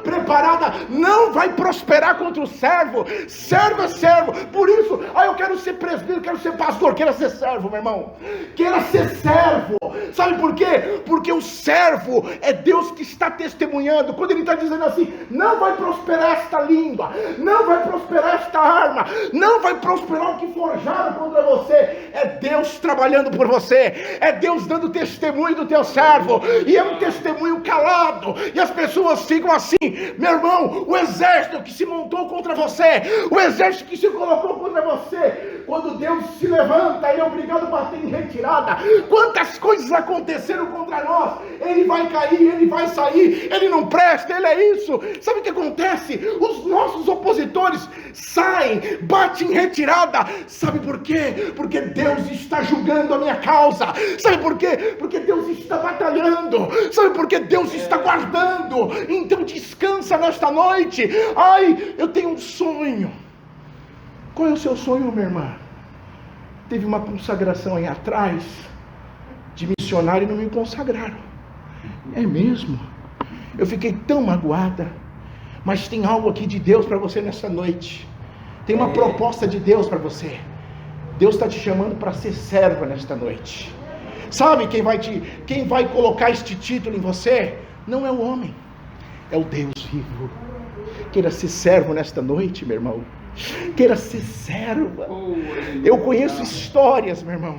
preparada não vai prosperar contra o servo. Servo é servo. Por isso, eu quero ser presbítero, quero ser pastor, quero ser servo, meu irmão. Quero ser servo. Sabe por quê? Porque o servo é Deus que está testemunhando. Quando ele está dizendo assim, não vai prosperar esta língua, não vai prosperar esta arma, não vai prosperar o que forjaram contra você. É Deus trabalhando por você, é Deus dando testemunho do teu servo, e é um testemunho calado, e as pessoas ficam assim, meu irmão, o exército que se montou contra você, o exército que se colocou contra você, quando Deus se levanta, ele é obrigado a bater em retirada. Quantas coisas aconteceram contra nós, ele vai cair, ele vai sair, ele não presta, ele é isso. Sabe o que acontece? Os nossos opositores saem, batem em retirada. Sabe por quê? Porque Deus está julgando a minha causa. Sabe por quê? Porque Deus está batalhando. Sabe por quê? Deus está guardando. Então descansa nesta noite. Ai, eu tenho um sonho. Qual é o seu sonho, minha irmã? Teve uma consagração aí atrás de missionário e não me consagraram. É mesmo? Eu fiquei tão magoada. Mas tem algo aqui de Deus para você nessa noite. Tem uma proposta de Deus para você. Deus está te chamando para ser serva nesta noite. Sabe quem vai colocar este título em você? Não é o homem, é o Deus vivo. Queira ser servo nesta noite, meu irmão. Queira ser serva. Eu conheço histórias, meu irmão.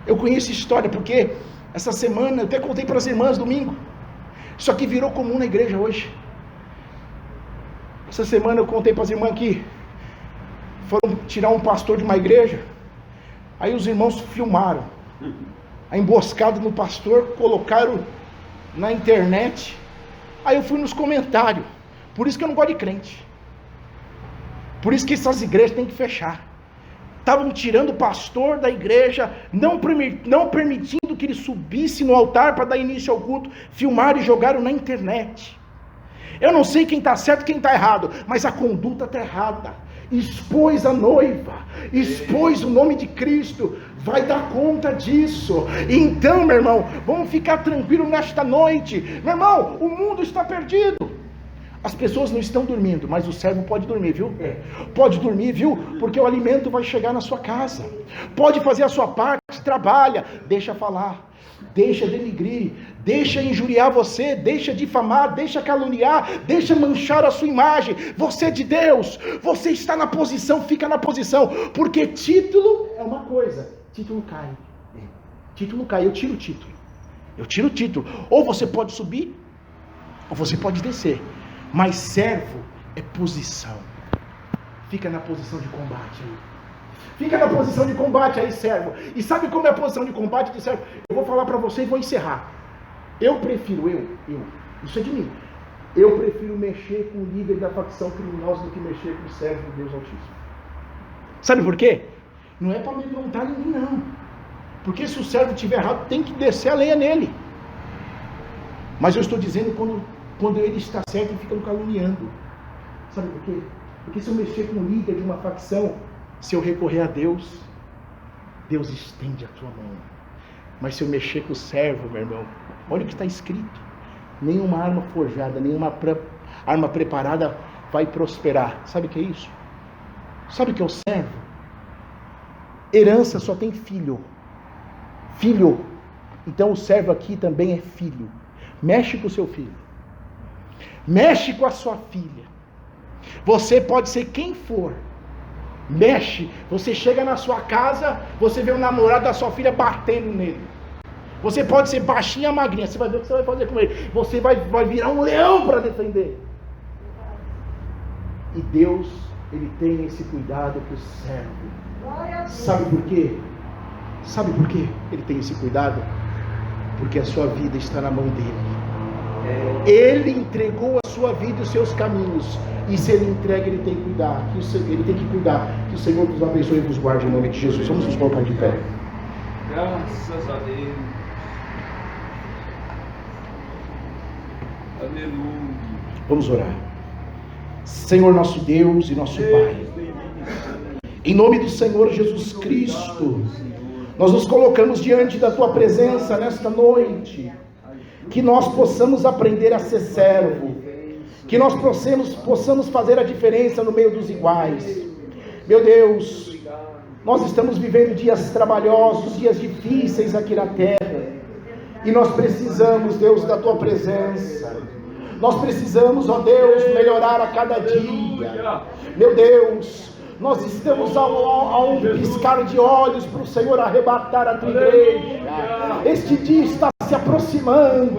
Eu conheço história porque essa semana eu até contei para as irmãs domingo. Isso aqui virou comum na igreja hoje. Essa semana eu contei para as irmãs que foram tirar um pastor de uma igreja. Aí os irmãos filmaram a emboscada no pastor, colocaram na internet. Aí eu fui nos comentários. Por isso que eu não gosto de crente. Por isso que essas igrejas têm que fechar. Estavam tirando o pastor da igreja, não permitindo que ele subisse no altar para dar início ao culto. Filmaram e jogaram na internet. Eu não sei quem está certo e quem está errado, mas a conduta está errada. Expôs a noiva, expôs o nome de Cristo, vai dar conta disso. Então, meu irmão, vamos ficar tranquilos nesta noite. Meu irmão, o mundo está perdido. As pessoas não estão dormindo, mas o servo pode dormir, viu? Pode dormir, viu? Porque o alimento vai chegar na sua casa. Pode fazer a sua parte, trabalha, deixa falar, deixa denigrir, deixa injuriar você, deixa difamar, deixa caluniar, deixa manchar a sua imagem. Você é de Deus, você está na posição, fica na posição, porque título é uma coisa, título cai. Título cai, eu tiro o título. Ou você pode subir, ou você pode descer. Mas servo é posição. Fica na posição de combate aí. Fica na posição de combate aí, servo. E sabe como é a posição de combate de servo? Eu vou falar para você e vou encerrar. Eu prefiro, isso é de mim. Eu prefiro mexer com o líder da facção criminosa do que mexer com o servo de Deus Altíssimo. Sabe por quê? Não é para me perguntar ninguém, não. Porque se o servo estiver errado, tem que descer a lenha nele. Mas eu estou dizendo quando ele está certo e fica caluniando. Sabe por quê? Porque se eu mexer com o líder de uma facção, se eu recorrer a Deus, Deus estende a tua mão. Mas se eu mexer com o servo, meu irmão, olha o que está escrito. Nenhuma arma forjada, nenhuma arma preparada vai prosperar. Sabe o que é isso? Sabe o que é o servo? Herança só tem filho. Filho. Então o servo aqui também é filho. Mexe com o seu filho. Mexe com a sua filha. Você pode ser quem for. Mexe. Você chega na sua casa, você vê o namorado da sua filha batendo nele. Você pode ser baixinha, magrinha, você vai ver o que você vai fazer com ele. Você vai virar um leão para defender. E Deus, Ele tem esse cuidado para o servo. Sabe por quê? Sabe por quê Ele tem esse cuidado? Porque a sua vida está na mão dEle. Ele entregou a sua vida e os seus caminhos. E se Ele entrega, Ele tem que cuidar. Ele tem que cuidar. Que o Senhor nos abençoe e nos guarde em nome de Jesus. Vamos nos colocar de pé. Graças a Deus. Aleluia. Vamos orar. Senhor nosso Deus e nosso Pai, em nome do Senhor Jesus Cristo, nós nos colocamos diante da Tua presença nesta noite, que nós possamos aprender a ser servo, que nós possamos fazer a diferença no meio dos iguais. Meu Deus, nós estamos vivendo dias trabalhosos, dias difíceis aqui na terra, e nós precisamos, Deus, da Tua presença. Nós precisamos, ó Deus, melhorar a cada dia. Meu Deus, nós estamos a um piscar de olhos para o Senhor arrebatar a Tua igreja. Este dia está se aproximando.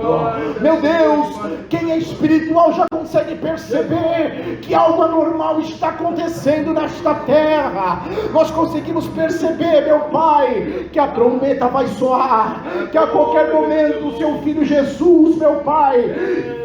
Meu Deus, quem é espiritual já consegue perceber que algo anormal está acontecendo nesta terra. Nós conseguimos perceber, meu Pai, que a trombeta vai soar, que a qualquer momento o Seu Filho Jesus, meu Pai,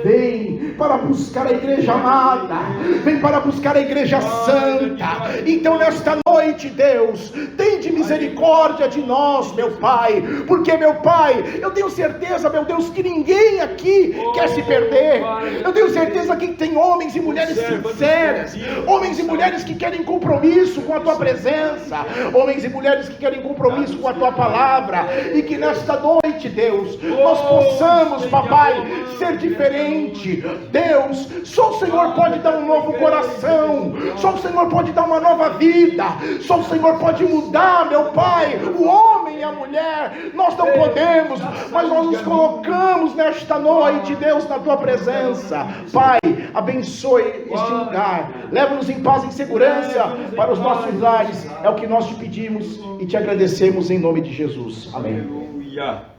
vem para buscar a igreja amada, vem para buscar a igreja santa. Então nesta noite, Deus, tem de misericórdia de nós, meu Pai, porque, meu Pai, eu tenho certeza, meu Deus, que ninguém aqui quer se perder. Eu tenho certeza que tem homens e mulheres sinceras, homens e mulheres que querem compromisso com a Tua presença, homens e mulheres que querem compromisso com a Tua palavra, e que nesta noite, Deus, nós possamos, papai, ser diferente. Deus, só o Senhor pode dar um novo coração, só o Senhor pode dar uma nova vida, só o Senhor pode mudar, meu Pai, o homem e a mulher. Nós não podemos, mas nós nos colocamos nesta noite, Deus, na Tua presença. Pai, abençoe este lugar, leva-nos em paz e em segurança para os nossos lares, é o que nós te pedimos e te agradecemos em nome de Jesus. Amém. Aleluia.